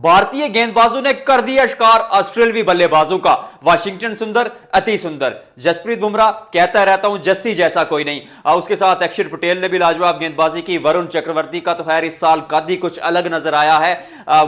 भारतीय गेंदबाजों ने कर दिया शिकार ऑस्ट्रेलियाई बल्लेबाजों का। वाशिंगटन सुंदर, अति सुंदर। जसप्रीत बुमराह कहता रहता हूं जस्सी जैसा कोई नहीं। उसके साथ अक्षर पटेल ने भी लाजवाब गेंदबाजी की। वरुण चक्रवर्ती का तो खैर इस साल कद ही कुछ अलग नजर आया है।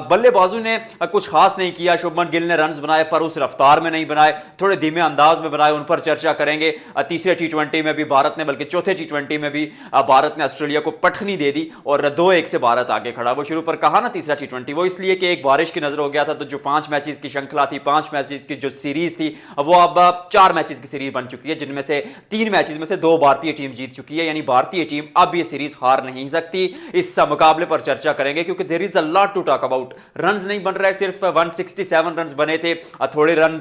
बल्लेबाजों ने कुछ खास नहीं किया। शुभमन गिल ने रन बनाए पर उस रफ्तार में नहीं बनाए, थोड़े धीमे अंदाज में बनाए, उन पर चर्चा करेंगे। तीसरे टी20 में भी भारत ने, बल्कि चौथे टी20 में भी भारत ने ऑस्ट्रेलिया को पटखनी दे दी और 2-1 से भारत आगे खड़ा। वो शुरू पर कहा ना तीसरा टी20, वो इसलिए कि एक बारिश की नजर हो गया था। तो जो 5 मैचेस की श्रृंखला थी, 5 मैचेस की जो सीरीज थी, वो अब 4 मैचेस की सीरीज बन चुकी है, जिनमें से 3 मैचेस में से 2 भारतीय टीम जीत चुकी है। यानी भारतीय टीम अब ये सीरीज हार नहीं सकती। इस मुकाबले पर चर्चा करेंगे क्योंकि there is a lot to talk about. Runs नहीं बन रहे, सिर्फ 167 रन बने थे। थोड़े रन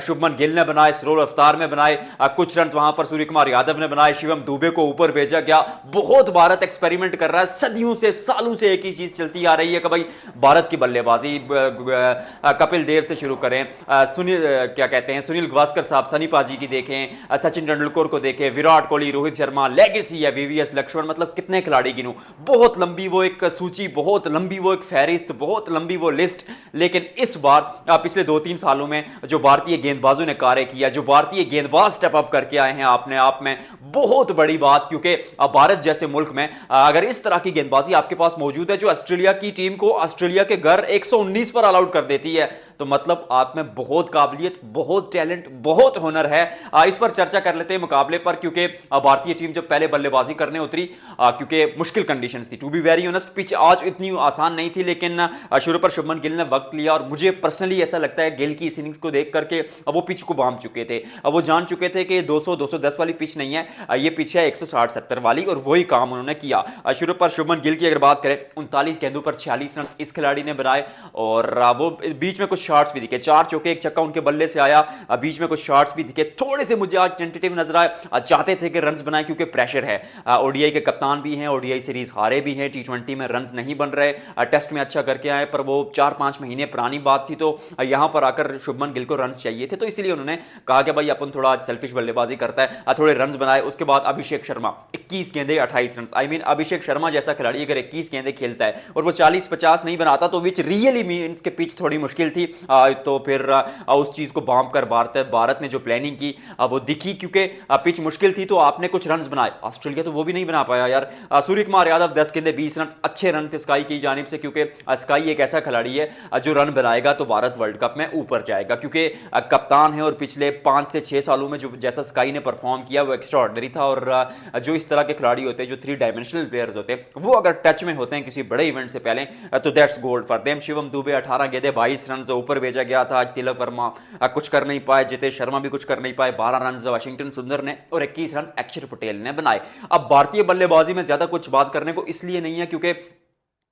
शुभमन गिल ने बनाए, स्लो रफ्तार में बनाए। कुछ रन वहां पर सूर्य कुमार यादव ने बनाए। शिवम दुबे को ऊपर भेजा गया। बहुत भारत एक्सपेरिमेंट कर रहा है। सदियों से, सालों से एक ही चीज चलती आ रही है कि भाई भारत की बल्लेबाजी। कपिल देव से शुरू करें, सुनील क्या कहते हैं, सुनील गावस्कर साहब, सनी पाजी की देखें, सचिन तेंदुलकर को देखें, विराट कोहली, रोहित शर्मा, लेगेसी है, वीवीएस लक्ष्मण, मतलब कितने खिलाड़ी गिनूं। बहुत लंबी वो एक सूची, बहुत लंबी वो एक फहरिस्त, बहुत लंबी वो लिस्ट। लेकिन इस बार पिछले 2-3 सालों में जो भारतीय गेंदबाजों ने कार्य किया, जो भारतीय गेंदबाज स्टेप अप करके आए हैं, अपने आप में बहुत बड़ी बात। क्योंकि भारत जैसे मुल्क में अगर इस तरह की गेंदबाजी आपके पास मौजूद है जो ऑस्ट्रेलिया की टीम को ऑस्ट्रेलिया के घर 119 पर ऑल आउट कर देती है, तो मतलब आप में बहुत काबिलियत, बहुत टैलेंट, बहुत हुनर है। इस पर चर्चा कर लेते हैं मुकाबले पर। क्योंकि भारतीय टीम जब पहले बल्लेबाजी करने उतरी, क्योंकि मुश्किल कंडीशंस थी, to be very honest, pitch आज इतनी आसान नहीं थी, लेकिन शुरू पर शुभमन गिल ने वक्त लिया। और मुझे पर्सनली ऐसा लगता है गिल की इस इनिंग्स को देख करके वो पिच को बांध चुके थे। वो जान चुके थे कि 200-210 वाली पिच नहीं है, ये पिच है 160-70 वाली, और वही काम उन्होंने किया। शुरू पर शुभमन गिल की अगर बात करें, 39 गेंदों पर 46 रन इस खिलाड़ी ने बनाए। और वो बीच में कुछ शॉट्स भी दिखे, 4 चौके 1 छक्का उनके बल्ले से आया। बीच में कुछ शॉट्स भी दिखे, थोड़े से मुझे आज टेंटेटिव नजर आए। चाहते थे कि रन्स बनाए क्योंकि प्रेशर है। ओडीआई के कप्तान भी हैं, ओडीआई सीरीज हारे भी हैं, टी20 में रन्स नहीं बन रहे। टेस्ट में अच्छा करके आए, पर वो 4-5 महीने पुरानी बात थी। तो यहां पर आकर शुभमन गिल को रन्स चाहिए थे, तो इसलिए उन्होंने कहा कि भाई अपन थोड़ा सेल्फिश बल्लेबाजी करता है, थोड़े रन्स बनाए। उसके बाद अभिषेक शर्मा 21 गेंदे 28 run. I mean Abhishek Sharma जैसा खिलाड़ी अगर 21 गेंदे खेलता है और वो 40-50 नहीं बनाता, तो विच रियली मींस के पिच थोड़ी मुश्किल थी। तो फिर उस चीज को बांप कर भारत ने जो प्लानिंग की वो दिखी। क्योंकि पिच मुश्किल थी, तो आपने कुछ रन बनाए। ऑस्ट्रेलिया तो वो भी नहीं बना पाया यार। सूर्य कुमार यादव 10 गेंदे 20 रन, अच्छे रन थे स्काई की जानिब से। क्योंकि स्काई एक ऐसा खिलाड़ी है जो रन बनाएगा तो भारत वर्ल्ड कप में ऊपर जाएगा, क्योंकि कप्तान है। और पिछले 5 से 6 सालों में जो जैसा स्काई ने परफॉर्म किया वो एक्स्ट्रा ऑर्डिनरी था। और जो इस तरह के खिलाड़ी होते हैं, जो 3 डायमेंशनल प्लेयर्स होते हैं, वो अगर टच में होते हैं किसी बड़े इवेंट से पहले, तो that's gold for them. Shivam Dubey 18 गेंदे 22 रन से ऊपर भेजा गया था। आज तिलक वर्मा कुछ कर नहीं पाए, जितेश शर्मा भी कुछ कर नहीं पाए। 12 रन वाशिंगटन सुंदर ने और 21 रन अक्षर पटेल ने बनाए। अब भारतीय बल्लेबाजी में ज्यादा कुछ बात करने को इसलिए नहीं है क्योंकि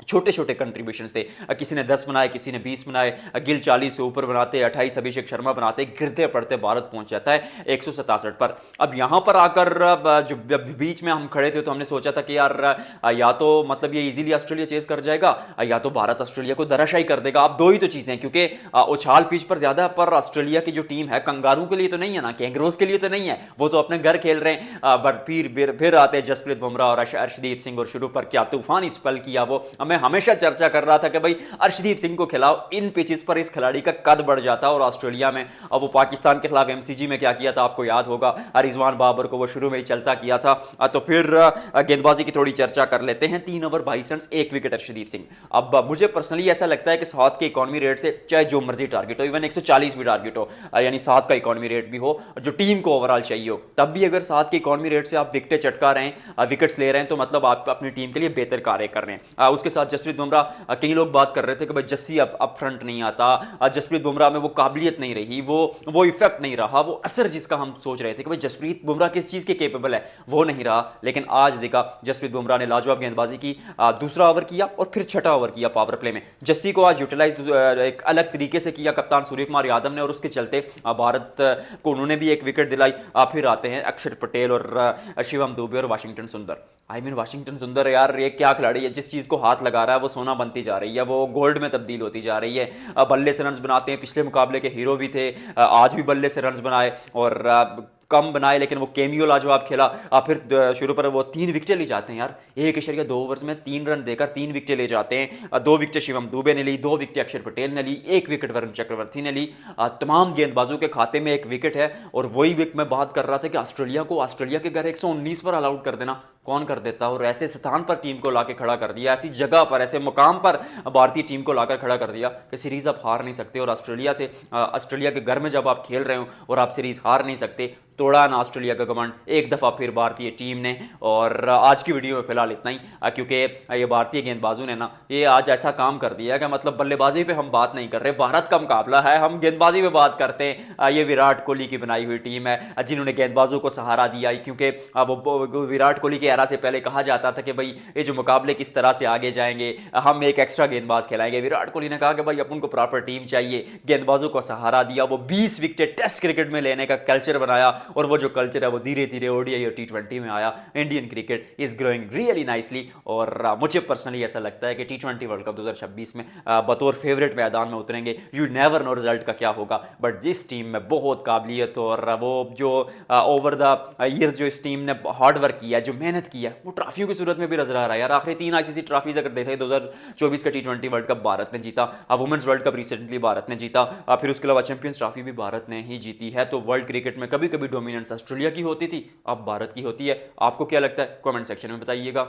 छोटे छोटे कंट्रीब्यूशंस थे। किसी ने 10 बनाए, किसी ने 20 बनाए। गिल 40 से ऊपर बनाते, 28 अभिषेक शर्मा बनाते, गिरते पड़ते भारत पहुंच जाता है 167 पर। अब यहां पर आकर जो बीच में हम खड़े थे, तो हमने सोचा था कि यार या तो मतलब ये इजीली ऑस्ट्रेलिया चेस कर जाएगा, या तो भारत ऑस्ट्रेलिया को धराशायी कर देगा। अब दो ही तो चीजें हैं, क्योंकि उछाल पिच पर ज्यादा, पर ऑस्ट्रेलिया की जो टीम है कंगारू के लिए तो नहीं है ना, कैंगरोज के लिए तो नहीं है, वो तो अपने घर खेल रहे हैं। बट फिर आते हैं जसप्रीत बुमराह और अर्शदीप सिंह, और शुरू पर क्या तूफानी स्पेल किया वो। मैं हमेशा चर्चा कर रहा था कि भाई अर्शदीप सिंह को खिलाओ, इन पिचेस पर इस खिलाड़ी का कद बढ़ जाता। और ऑस्ट्रेलिया में अब वो पाकिस्तान के खिलाफ एमसीजी में क्या किया था आपको याद होगा, रिजवान बाबर को वो शुरू में ही चलता किया था। तो फिर गेंदबाजी की थोड़ी चर्चा कर लेते हैं। 3 over 22 run 1 wicket Arshdeep Singh. अब मुझे पर्सनली ऐसा लगता है कि 7 के इकोनॉमी रेट से चाहे जो मर्जी टारगेट हो, इवन 140 भी टारगेट हो, यानी 7 का इकोनॉमी रेट भी हो, जो टीम को ओवरऑल चाहिए हो, तब भी अगर 7 के इकोनॉमी रेट से आप विकेटें चटका रहे हैं, विकेट्स ले रहे हैं, तो मतलब आप अपनी टीम के लिए बेहतर कार्य कर रहे हैं। उसके साथ जसप्रीत बुमराह, कई लोग बात कर रहे थे कि भाई जस्सी अब फ्रंट नहीं आता, जसप्रीत बुमराह में वो काबिलियत नहीं रही, वो इफेक्ट नहीं रहा, वो असर जिसका हम सोच रहे थे कि भाई जसप्रीत बुमराह किस चीज के केपेबल है, वो नहीं रहा। लेकिन आज देखा जसप्रीत बुमराह ने लाजवाब गेंदबाजी की। दूसरा ओवर किया और फिर छठा ओवर किया पावर प्ले में। जस्सी को आज यूटिलाइज एक अलग तरीके से किया कप्तान सूर्य कुमार यादव ने, और उसके चलते भारत को उन्होंने भी एक विकेट दिलाई। फिर आते हैं अक्षर पटेल और शिवम दुबे और वाशिंगटन सुंदर। आई मीन वाशिंगटन सुंदर यार, ये क्या खिलाड़ी है, जिस चीज को हाथ लगा रहा है वो सोना बनती जा रही है, वो गोल्ड में तब्दील होती जा रही है। बल्ले से रन बनाते हैं, पिछले मुकाबले के हीरो भी थे, आज भी बल्ले से रन बनाए। और कम बनाए, लेकिन वो केमियो लाजवाब खेला। फिर शुरू पर वो 3 विकेटें ले जाते हैं यार, 1.2 ओवर्स में 3 रन देकर 3 विकेटें ले जाते हैं। 2 विकेटें शिवम दुबे ने ली, 2 विकेटें अक्षर पटेल ने ली, 1 विकेट वरुण चक्रवर्ती ने ली। तमाम गेंदबाजों के खाते में 1 विकेट है। और वही विकेट मैं बात कर रहा था कि ऑस्ट्रेलिया के घर 119 पर ऑल आउट कर देना कौन कर देता, और ऐसे स्थान पर टीम को लाके खड़ा कर दिया, ऐसी जगह पर, ऐसे मुकाम पर भारतीय टीम को लाकर खड़ा कर दिया कि सीरीज आप हार नहीं सकते। और ऑस्ट्रेलिया के घर में जब आप खेल रहे हो और आप सीरीज हार नहीं सकते, तोड़ा ना ऑस्ट्रेलिया का घमंड एक दफा फिर भारतीय टीम ने। और आज की वीडियो में फिलहाल इतना ही, क्योंकि ये भारतीय गेंदबाजों ने ना ये आज ऐसा काम कर दिया कि मतलब बल्लेबाजी पे हम बात नहीं कर रहे, भारत का मुकाबला है, हम गेंदबाजी पे बात करते हैं। ये विराट कोहली की बनाई हुई टीम है जिन्होंने गेंदबाजों को सहारा दिया, क्योंकि अब विराट कोहली की एरा से पहले कहा जाता था कि भाई ये जो मुकाबले किस तरह से आगे जाएंगे, हम एक एक्स्ट्रा गेंदबाज खिलाएंगे। विराट कोहली ने कहा कि भाई अपन को प्रॉपर टीम चाहिए, गेंदबाजों को सहारा दिया, वो 20 विकेट टेस्ट क्रिकेट में लेने का कल्चर बनाया, और वो जो कल्चर है वो धीरे धीरे ओडीआई और टी20 में आया। Indian cricket is growing really nicely. और मुझे पर्सनली ऐसा लगता है कि टी20 वर्ल्ड कप 2026 में बतौर फेवरेट मैदान में उतरेंगे। यू नेवर नो रिजल्ट का क्या होगा, बट जिस टीम में बहुत काबिलियत और वो जो ओवर द ईयर्स जो इस टीम ने हार्ड वर्क किया, जो मेहनत किया, वो ट्रॉफियों की सूरत में भी नजर आ रहा है यार। आखिरी 3 आईसीसी ट्रॉफीज अगर देखें, 2024 का टी20 वर्ल्ड कप भारत ने जीता, women's world cup recently Bharat ने जीता, फिर उसके अलावा चैंपियंस ट्रॉफी भी भारत ने ही जीती है। तो वर्ल्ड क्रिकेट में कभी कभी डोमिनेंस ऑस्ट्रेलिया की होती थी, अब भारत की होती है। आपको क्या लगता है कमेंट सेक्शन में बताइएगा।